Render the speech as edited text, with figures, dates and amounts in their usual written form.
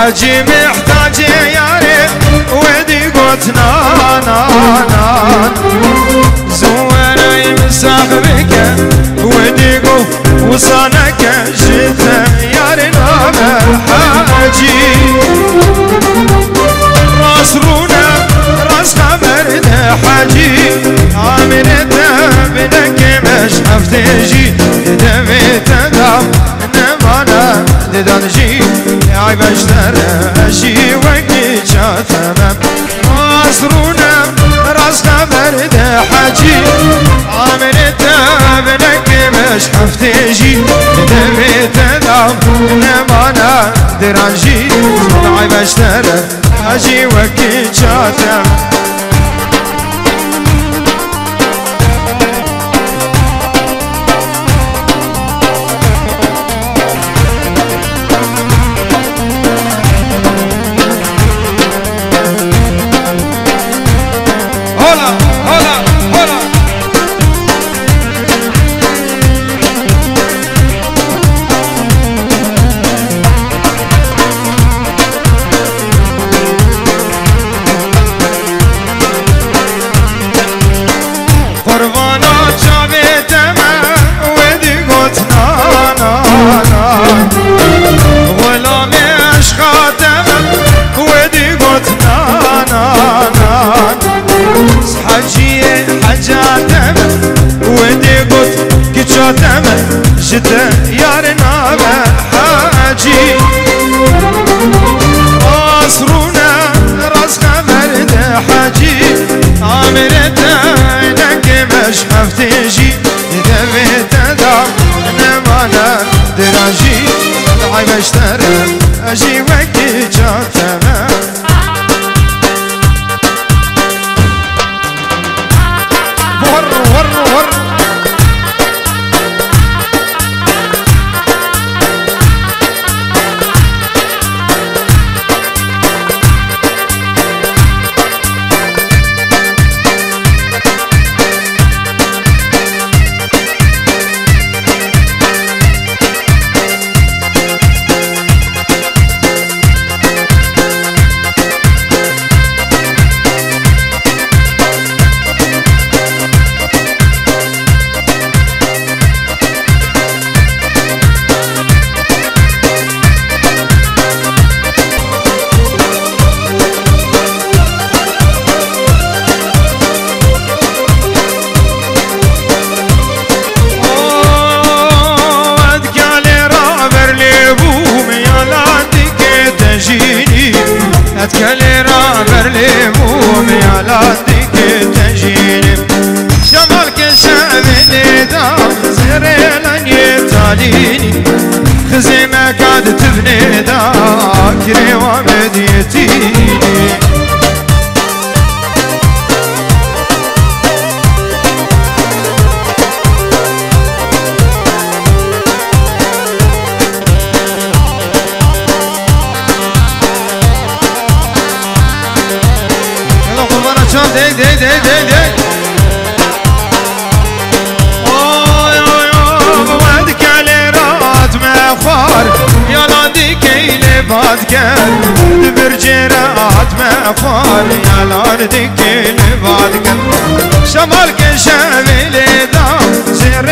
حاجي محتاج ياري ودي قلت نان زوانا يمسخ بك ودي قو وصانك جثة ياري نام الحاجي راس رونا راس خبر ده حاجي عاملته بنك مش افتجي دميت دام نمانا ددانجي عيب اشتر اشي وقتي شاتمم راس رونا راس خبر ده حاجي عاملته بنك مش افتجي دميت دام نمانا درانجي عيب اشتر اشي وقتي شاتمم جدا يارنا حاجي راس رونا راس خبر ده حاجي عاملته انك مش حفتجي دميت دام نمانا دراجي عيب اشترى اجي وقتي جاتنا ور اتكلي رابر ليموم يا لاديك تجيني شمالك شعبني دام زريلن يتاليني خزيمة قاعد تبني ذاكري ومديتيني دي دي دي دي دي ودك علي رات مخار يا لاديك اللي بادكر برجرات مخار يا لاديك اللي بادكر شمالك شامل دام زير